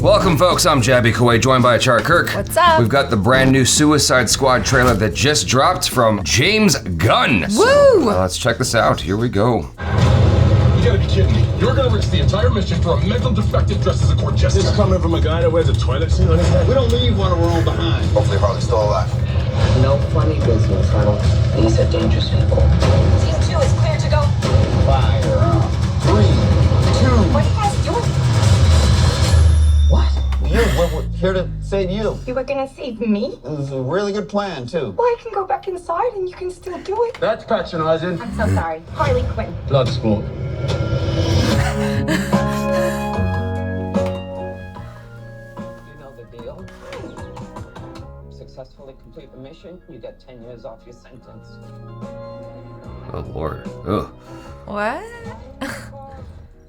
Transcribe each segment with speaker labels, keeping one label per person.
Speaker 1: Welcome, folks. I'm Jaby Koay, joined by ACHARA KIRK.
Speaker 2: What's up?
Speaker 1: We've got the brand new Suicide Squad trailer that just dropped from James Gunn.
Speaker 2: Woo!
Speaker 1: So, let's check this out. Here we go.
Speaker 3: You gotta be kidding me. You're gonna risk the entire mission for a mental defective dressed as a court jester.
Speaker 4: This is coming from a guy that wears a toilet seat on his head.
Speaker 5: We don't leave one of our own behind.
Speaker 6: Hopefully Harley's still alive.
Speaker 7: No funny business, Ronald. These are dangerous people.
Speaker 8: Team 2 is clear to go.
Speaker 5: Fire. 3, 2.
Speaker 8: What are you guys doing?
Speaker 5: What? We're here to save you.
Speaker 8: You were gonna save me?
Speaker 5: This is a really good plan, too.
Speaker 8: Well, I can go back inside and you can still do it.
Speaker 5: That's patronizing.
Speaker 8: I'm so sorry. Harley Quinn.
Speaker 5: Blood sport.
Speaker 7: You know the deal. Successfully complete the mission, you get 10 years off your sentence.
Speaker 1: Oh, Lord. Ugh.
Speaker 2: What?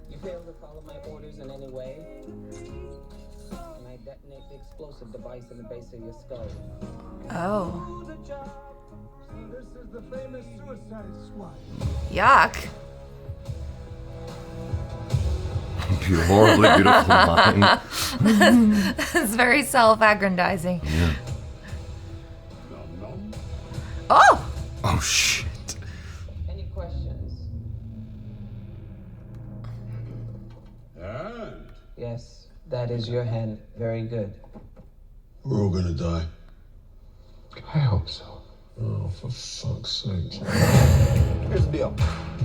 Speaker 7: You fail to follow my orders in any way, and I detonate the explosive device in the base of your skull.
Speaker 2: Oh.
Speaker 4: This is the famous Suicide Squad.
Speaker 2: Yuck.
Speaker 1: Horribly beautiful line.
Speaker 2: It's very self-aggrandizing.
Speaker 1: Yeah.
Speaker 2: Oh!
Speaker 1: Oh, shit.
Speaker 7: Any questions?
Speaker 4: And
Speaker 7: Yes, that is your hand. Very good.
Speaker 4: we're all gonna die.
Speaker 3: I hope so.
Speaker 4: Oh, for fuck's sake.
Speaker 5: Here's the deal.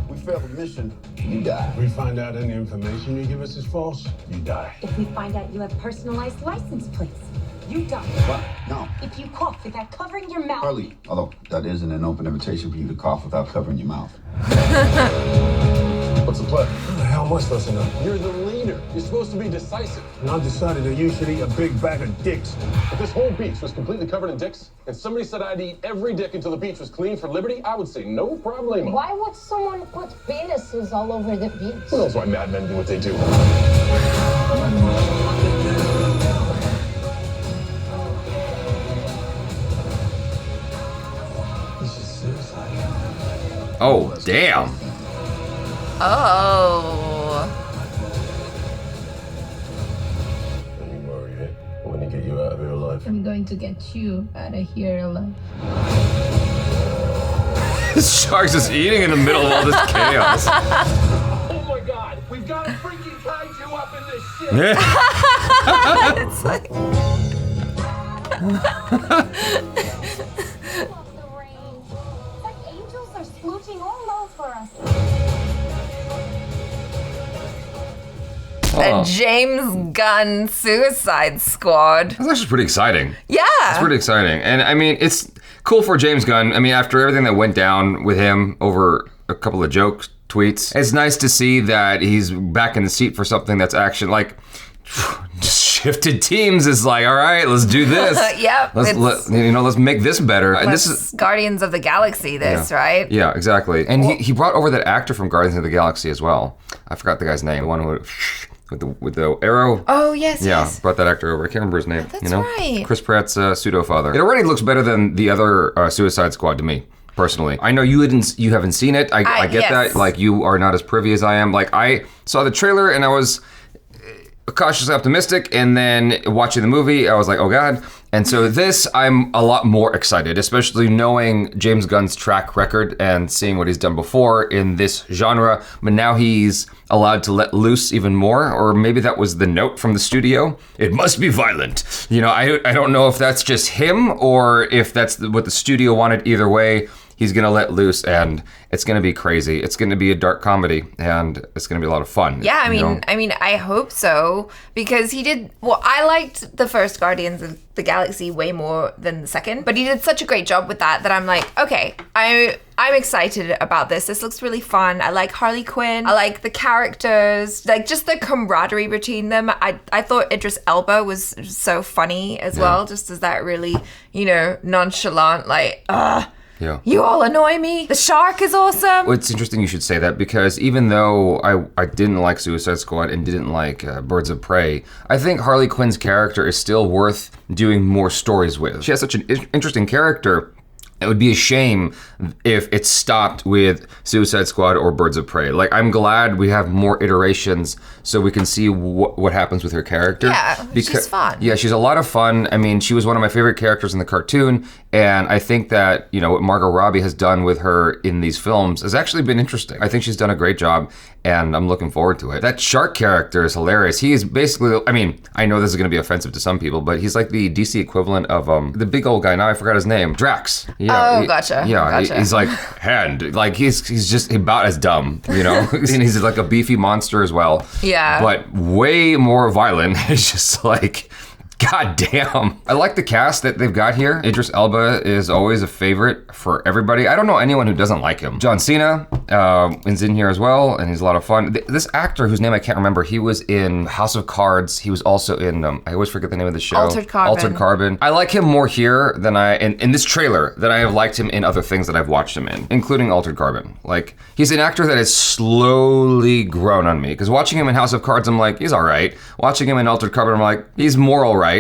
Speaker 5: We failed the mission, you die.
Speaker 4: If we find out any information you give us is false, you die.
Speaker 8: If we find out you have personalized license plates, you die.
Speaker 5: What? No.
Speaker 8: If you cough without covering your mouth.
Speaker 5: Harley, although that isn't an open invitation for you to cough without covering your mouth.
Speaker 3: What's the plan?
Speaker 4: How the hell am I supposed to know?
Speaker 3: You're the leader. You're supposed to be decisive.
Speaker 4: And I've decided that you should eat a big bag of dicks.
Speaker 3: If this whole beach was completely covered in dicks, and somebody said I'd eat every dick until the beach was clean for liberty, I would say no problemo.
Speaker 8: Why would someone put penises all over the beach?
Speaker 3: Who knows why madmen do what they do?
Speaker 4: This is suicide.
Speaker 1: Oh, damn.
Speaker 2: Oh.
Speaker 4: Don't you worry, eh? I'm gonna get you out of here alive.
Speaker 9: I'm going to get you out of here alive.
Speaker 1: This shark's just eating in the middle of all this chaos.
Speaker 3: Oh my god, we've got a freaking kaiju up in this shit!
Speaker 2: It's like...
Speaker 8: The rain. It's like angels are smooching all over us.
Speaker 2: A James Gunn Suicide Squad.
Speaker 1: That's actually pretty exciting.
Speaker 2: Yeah.
Speaker 1: It's pretty exciting. And I mean, it's cool for James Gunn. I mean, after everything that went down with him over a couple of joke tweets, it's nice to see that he's back in the seat for something that's action. Like, just shifted teams is like, all right, let's do this.
Speaker 2: Yep.
Speaker 1: Let's make this better. And this
Speaker 2: Let's
Speaker 1: is
Speaker 2: Guardians of the Galaxy right?
Speaker 1: Yeah, exactly. And he brought over that actor from Guardians of the Galaxy as well. I forgot the guy's name. The one who with the arrow.
Speaker 2: Oh, yes,
Speaker 1: Yeah,
Speaker 2: yes.
Speaker 1: brought that actor over. I can't remember his name.
Speaker 2: That's right.
Speaker 1: Chris Pratt's pseudo-father. It already looks better than the other Suicide Squad to me, personally. I know you haven't seen it. I get
Speaker 2: yes.
Speaker 1: that. Like, you are not as privy as I am. Like, I saw the trailer and I was cautiously optimistic, and then watching the movie, I was like, oh God. And so this, I'm a lot more excited, especially knowing James Gunn's track record and seeing what he's done before in this genre, but now he's allowed to let loose even more, or maybe that was the note from the studio. It must be violent. You know, I don't know if that's just him or if that's what the studio wanted. Either way, he's gonna let loose, and it's gonna be crazy. It's gonna be a dark comedy, and it's gonna be a lot of fun.
Speaker 2: Yeah, I
Speaker 1: you
Speaker 2: mean,
Speaker 1: know?
Speaker 2: I hope so, because he did. Well, I liked the first Guardians of the Galaxy way more than the second, but he did such a great job with that I'm like, okay, I'm excited about this. This looks really fun. I like Harley Quinn. I like the characters, like just the camaraderie between them. I thought Idris Elba was so funny as well, just as that really, nonchalant, like,
Speaker 1: Yeah.
Speaker 2: You all annoy me. The shark is awesome.
Speaker 1: Well, it's interesting you should say that, because even though I didn't like Suicide Squad and didn't like Birds of Prey, I think Harley Quinn's character is still worth doing more stories with. She has such an interesting character, It would be a shame if it stopped with Suicide Squad or Birds of Prey. Like, I'm glad we have more iterations so we can see what happens with her character.
Speaker 2: Yeah, she's fun.
Speaker 1: Yeah, she's a lot of fun. I mean, she was one of my favorite characters in the cartoon, and I think that, you know, what Margot Robbie has done with her in these films has actually been interesting. I think she's done a great job, and I'm looking forward to it. That shark character is hilarious. He is basically, I mean, I know this is going to be offensive to some people, but he's like the DC equivalent of the big old guy. Now I forgot his name. Drax. Yeah,
Speaker 2: gotcha.
Speaker 1: Yeah,
Speaker 2: gotcha.
Speaker 1: He's like hand. Like he's just about as dumb, you know. And he's like a beefy monster as well.
Speaker 2: Yeah.
Speaker 1: But way more violent. It's just like, God damn. I like the cast that they've got here. Idris Elba is always a favorite for everybody. I don't know anyone who doesn't like him. John Cena is in here as well, and he's a lot of fun. This actor, whose name I can't remember, he was in House of Cards. He was also in, I always forget the name of the show.
Speaker 2: Altered Carbon.
Speaker 1: I like him more here than in this trailer than I have liked him in other things that I've watched him in, including Altered Carbon. Like, he's an actor that has slowly grown on me, because watching him in House of Cards, I'm like, he's all right. Watching him in Altered Carbon, I'm like, he's more all right.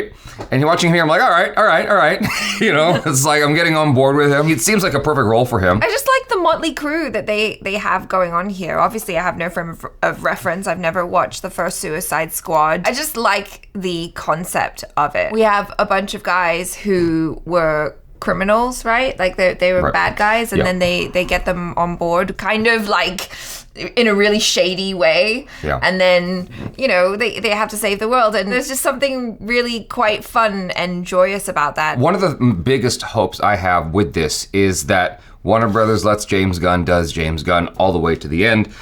Speaker 1: And watching him here, I'm like, all right. You know, it's like I'm getting on board with him. It seems like a perfect role for him.
Speaker 2: I just like the motley crew that they have going on here. Obviously, I have no frame of reference. I've never watched the first Suicide Squad. I just like the concept of it. We have a bunch of guys who were criminals, right? Like they were bad guys, and then they get them on board, kind of like in a really shady way.
Speaker 1: Yeah.
Speaker 2: And then, you know, they have to save the world, and there's just something really quite fun and joyous about that.
Speaker 1: One of the biggest hopes I have with this is that Warner Brothers lets James Gunn does James Gunn all the way to the end,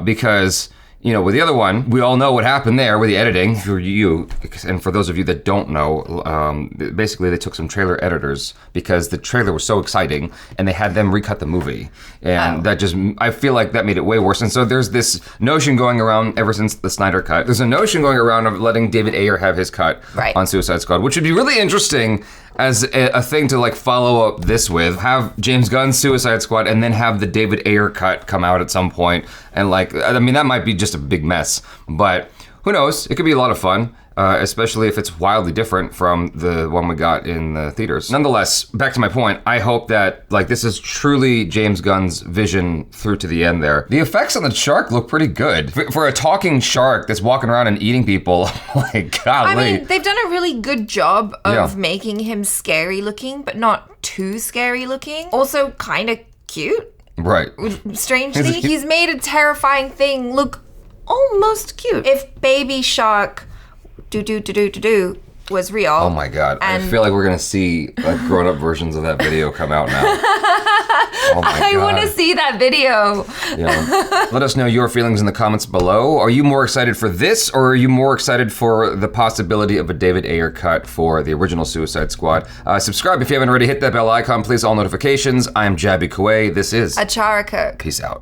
Speaker 1: because, you know, with the other one, we all know what happened there with the editing. For you, and for those of you that don't know, basically they took some trailer editors because the trailer was so exciting, and they had them recut the movie. And that just, I feel like that made it way worse. And so there's this notion going around ever since the Snyder Cut. There's a notion going around of letting David Ayer have his cut on Suicide Squad, which would be really interesting as a thing to like follow up this with. Have James Gunn's Suicide Squad and then have the David Ayer cut come out at some point. And like, I mean, that might be just a big mess, but who knows? It could be a lot of fun. Especially if it's wildly different from the one we got in the theaters. Nonetheless, back to my point, I hope that like this is truly James Gunn's vision through to the end there. The effects on the shark look pretty good. For a talking shark that's walking around and eating people, like, golly.
Speaker 2: I mean, they've done a really good job of making him scary looking, but not too scary looking. Also kind of cute.
Speaker 1: Right.
Speaker 2: Strangely, he's made a terrifying thing look almost cute. If Baby Shark was real.
Speaker 1: Oh my God. I feel like we're going to see like grown-up versions of that video come out now. Oh my God.
Speaker 2: I want to see that video.
Speaker 1: Yeah. Let us know your feelings in the comments below. Are you more excited for this, or are you more excited for the possibility of a David Ayer cut for the original Suicide Squad? Subscribe if you haven't already. Hit that bell icon, please, all notifications. I'm Jaby Koay. This is
Speaker 2: ACHARA KIRK.
Speaker 1: Peace out.